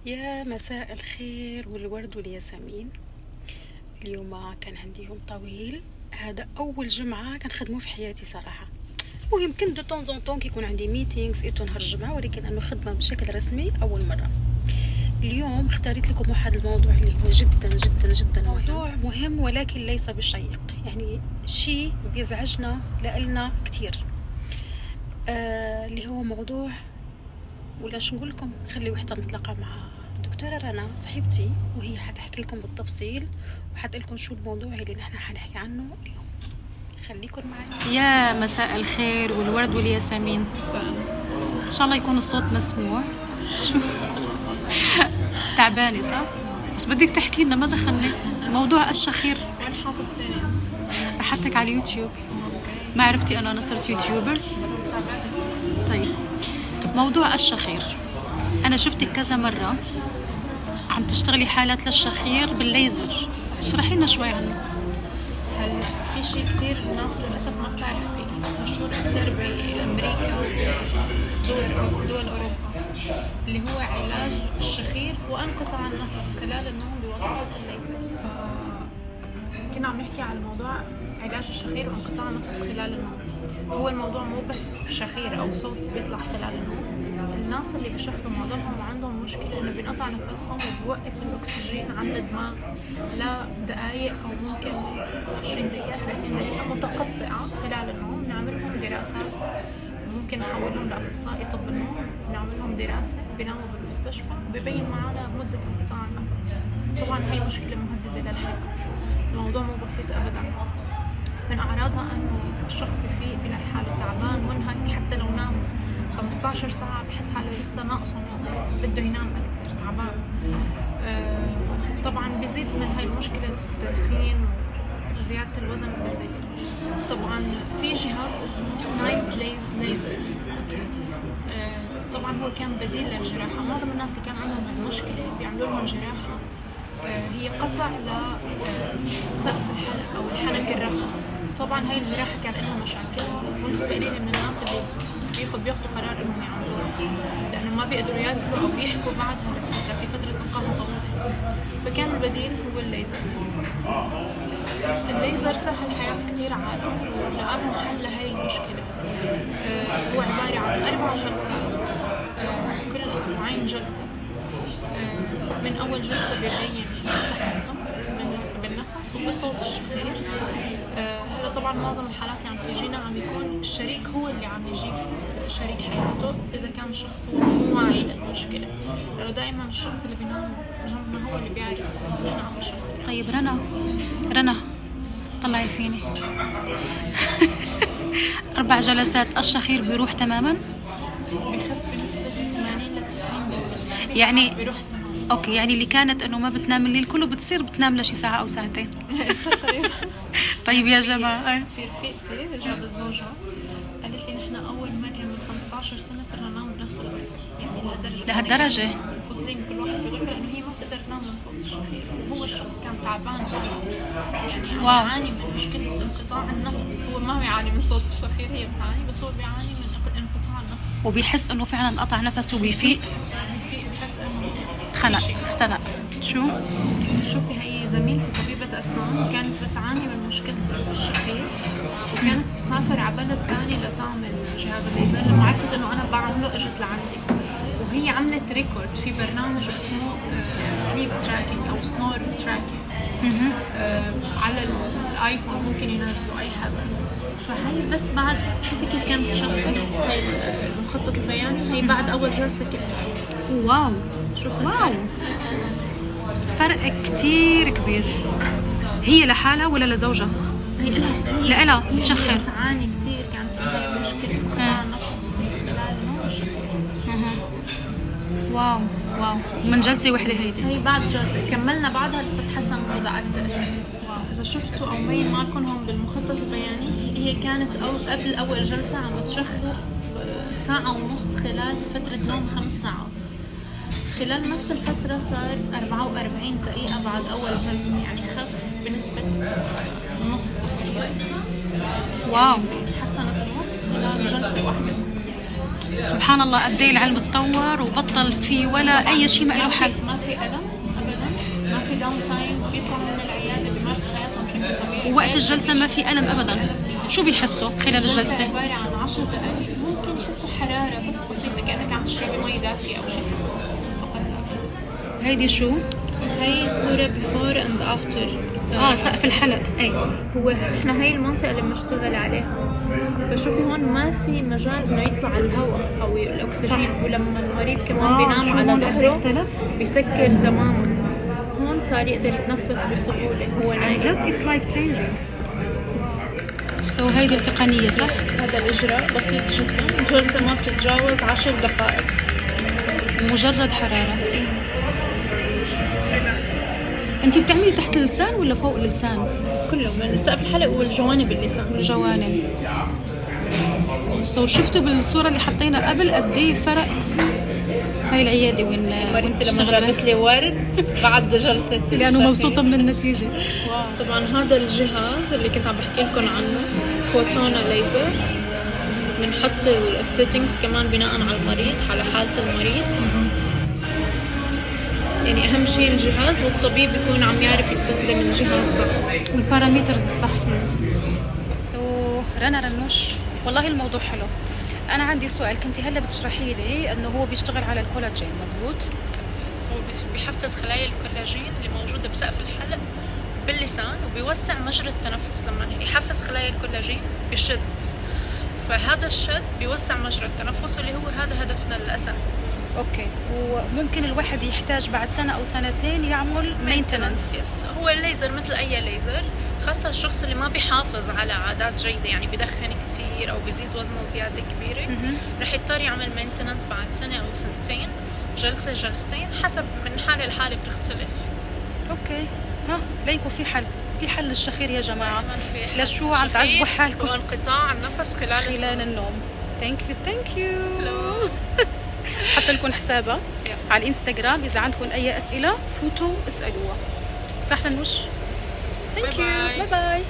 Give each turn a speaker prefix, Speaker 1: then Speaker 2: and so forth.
Speaker 1: يا مساء الخير والورد والياسمين. اليوم كان عندي يوم طويل، هذا أول جمعة كنخدمو في حياتي صراحة. ويمكن دو طون زون طون كيكون عندي ميتينغز نهار الجمعة، ولكن أنه خدمة بشكل رسمي أول مرة. اليوم اختاريت لكم واحد الموضوع اللي هو جدا جدا جدا موضوع مهم، ولكن ليس بشيق، يعني شيء بيزعجنا لنا كتير. اللي هو موضوع، ولا شو نقول لكم، خلي وحده نتلاقى مع دكتورة رنا صاحبتي، وهي حتحكي لكم بالتفصيل وحتقول لكم شو الموضوع اللي نحن حنحكي عنه اليوم. خليكم معي. يا مساء الخير والورد والياسمين. ان شاء الله يكون الصوت مسموع. شو تعبانه صح؟ بس بدك تحكي لنا، ما دخلني موضوع الشخير.
Speaker 2: وين حاططتني؟
Speaker 1: رحتك على اليوتيوب، ما عرفتي انا صرت يوتيوبر. طيب، موضوع الشخير، انا شفتك كذا مره عم تشتغلي حالات للشخير بالليزر، اشرحي لنا شوي عنه.
Speaker 2: هلا في شيء كتير الناس للاسف ما بتعرف فيه، مشهور اكثر بامريكا ودول اوروبا، اللي هو علاج الشخير وانقطاع النفس خلال النوم بواسطه الليزر. كنا عم نحكي على موضوع علاج الشخير وانقطاع النفس خلال النوم. هو الموضوع مو بس شخير او صوت بيطلع خلال النوم. الناس اللي بشخروا معظمهم عندهم مشكلة انه بينقطع نفسهم وبوقف الاكسجين عند الدماغ لدقائق او ممكن 20 دقيقة 30 دقيقة متقطعة خلال النوم. نعمل لهم دراسات، ممكن نحولهم لاخصائي طب النوم، نعمل لهم دراسة، بيناموا بالمستشفى وبيبين معنا مدة انقطاع النفس. طبعا هي مشكلة مهددة للحياة، الموضوع مو بسيط ابدا. من اعراضها انه الشخص بفيق بلاقي حاله تعبان منهك، حتى لو نام 15 ساعة بحس حاله لسه ناقصه نوم، بده ينام أكتر، تعبان. طبعا بيزيد من هاي المشكلة التدخين وزيادة الوزن بتزيد المشكلة. طبعا في جهاز اسمه نايت ليزر، اوكي. طبعا هو كان بديل للجراحة. معظم الناس اللي كان عندهم هالمشكلة بيعملوا لهم جراحة، هي قطع لسقف الحلق أو الحنك الرخوي. طبعا هاي الجراحة كان لها مشاكل، ونسبة قليلة من الناس اللي بياخدوا قرار انهم يعملوها، لانه ما بيقدروا ياكلوا او بيحكوا بعدها لفترة، في فترة نقاهة طويلة. فكان البديل هو الليزر. الليزر سهل حياة كتير عالم ولقى حل لهي المشكلة. هو عبارة عن 4 جلسات، كل اسبوعين جلسة. من اول جلسة بيبين التحسن بالنفس وبصوت الشخير. هلا طبعا معظم الحالات اللي عم تيجينا عم يكون الشريك هو اللي عم يجيب شريك حياته، اذا كان الشخص هو مو واعي للمشكله، لانه دائما الشخص اللي بينام جنبنا هو اللي بيعرف اذا نحن عم نشخر.
Speaker 1: طيب رنا طلعي فيني. 4 جلسات الشخير بيروح تماما؟
Speaker 2: بيخف بنسبه 80 ل 90%،
Speaker 1: يعني
Speaker 2: بيروح تماما.
Speaker 1: اوكي، يعني اللي كانت انه ما بتنام الليل كله بتصير بتنام لشي ساعة او ساعتين. طيب يا جماعة،
Speaker 2: في رفيقتي جابت زوجها قالت لي نحن اول مرة من 15 سنة صرنا ننام بنفس الغرفة، يعني
Speaker 1: لهالدرجة
Speaker 2: منفصلين كل واحد بغرفة، لانه هي ما بتقدر تنام من صوت الشخير. هو الشخص كان تعبان يعني يعاني من مشكلة انقطاع النفس. هو ما بيعاني من صوت الشخير، هي بتعاني، بس هو بيعاني من انقطاع النفس،
Speaker 1: وبيحس انه فعلا قطع نفسه وبيفيق.
Speaker 2: بحس انه
Speaker 1: اختنق.
Speaker 2: شوفي، هي زميلتي طبيبة أسنان كانت بتعاني من مشكلة الشخير، وكانت تسافر على بلد تاني لتعمل جهاز الليزر. لما عرفت إنه أنا بعمله إجت لعندي، وهي عملت ريكورد في برنامج اسمه سليب تراكينج أو سنور تراكينج على الآيفون، ممكن ينزلوا أي حدا. فهي بس بعد، شوفي كيف كانت تشغل هاي المخطط البياني، هي بعد أول جلسة كيف صارت.
Speaker 1: واو،
Speaker 2: شوفي
Speaker 1: واو، فرق كتير كبير. هي لحالها ولا لزوجها؟
Speaker 2: هي
Speaker 1: لها بتشخر.
Speaker 2: تعاني كتير، كانت عندها مشكلة انقطاع النفس خلال النوم والشخير.
Speaker 1: واو، من جلسة وحدة
Speaker 2: هي بعد جلسة كملنا بعدها لسه تحسن الوضع أكتر. إذا شفتوا أو مبين معكم هون بالمخطط البياني، هي كانت قبل أول جلسة عم بتشخر 1.5 ساعة خلال فترة نوم 5 ساعات. خلال نفس الفترة صار 44 دقيقة بعد أول جلسة، يعني خف بنسبة نص تقريبا.
Speaker 1: واو،
Speaker 2: تحسنت النص خلال جلسة واحدة.
Speaker 1: سبحان الله قد ايه العلم اتطور وبطل في ولا اي شيء ما له حل.
Speaker 2: ما في ألم أبدا، ما في داون تايم، بيطلعوا من العيادة بيمارسوا حياتهم بشكل طبيعي.
Speaker 1: ووقت الجلسة ما في ألم أبدا. شو بيحسوا خلال الجلسة؟
Speaker 2: عبارة عن 10 دقائق، ممكن يحسوا حرارة بس بسيطة كأنك عم تشربي مي دافية أو شيء سخن فقط لا غير.
Speaker 1: هيدي شو؟
Speaker 2: هي الصورة before and after.
Speaker 1: سقف الحلق.
Speaker 2: اي هو احنا هاي المنطقة اللي بنشتغل عليها، فشوفي هون ما في مجال انه يطلع الهواء او الاكسجين، ولما المريض كمان بينام على ظهره بيسكر تماما. هون صار يقدر يتنفس بسهولة هو نايم.
Speaker 1: هيدي التقنية صح؟
Speaker 2: هذا الإجراء بسيط جدا، الجلسة ما بتتجاوز 10 دقائق.
Speaker 1: مجرد حرارة. انتي بتعملي تحت اللسان ولا فوق اللسان؟
Speaker 2: كله من سقف الحلق والجوانب اللسان.
Speaker 1: الجوانب. شفتوا بالصورة اللي حطينا قبل قد ايه فرق؟ هاي العيادة وين
Speaker 2: مريضتي لما جابت لي ورد بعد جلسة
Speaker 1: لأنه مبسوطة من النتيجة.
Speaker 2: طبعا هذا الجهاز اللي كنت عم بحكي لكم عنه فوتونا ليزر، بنحط السيتنجز كمان بناء على المريض، على حالة المريض. يعني أهم شيء الجهاز، والطبيب يكون عم يعرف يستخدم الجهاز صح
Speaker 1: والبارامترز الصح. رنا رنوش، والله الموضوع حلو. أنا عندي سؤال، كنتي هلا بتشرحي لي إنه هو بيشتغل على الكولاجين مزبوط؟
Speaker 2: هو بيحفز خلايا الكولاجين اللي موجودة بسقف الحلق باللسان، وبيوسع مجرى التنفس. لما يحفز خلايا الكولاجين بشد، فهذا الشد بيوسع مجرى التنفس اللي هو هذا هدفنا الأساسي.
Speaker 1: اوكي. وممكن الواحد يحتاج بعد سنة او سنتين يعمل مينتننس.
Speaker 2: يس، هو الليزر مثل اي ليزر، خاصة الشخص اللي ما بيحافظ على عادات جيدة، يعني بدخن كتير او بيزيد وزنه زيادة كبيرة، رح يضطر يعمل مينتننس بعد سنة او سنتين، جلسة جلستين، حسب من حالة لحالة بتختلف.
Speaker 1: اوكي. ليكوا في حل، في حل للشخير يا جماعة.
Speaker 2: لشو
Speaker 1: عم تعذبوا حالكم؟
Speaker 2: وانقطاع النفس خلال
Speaker 1: النوم. ثانك يو. حط لكم حسابها على الانستغرام، اذا عندكم اي اسئله فوتوا اسالوها. صح رنوش؟ ثانك يو. باي باي.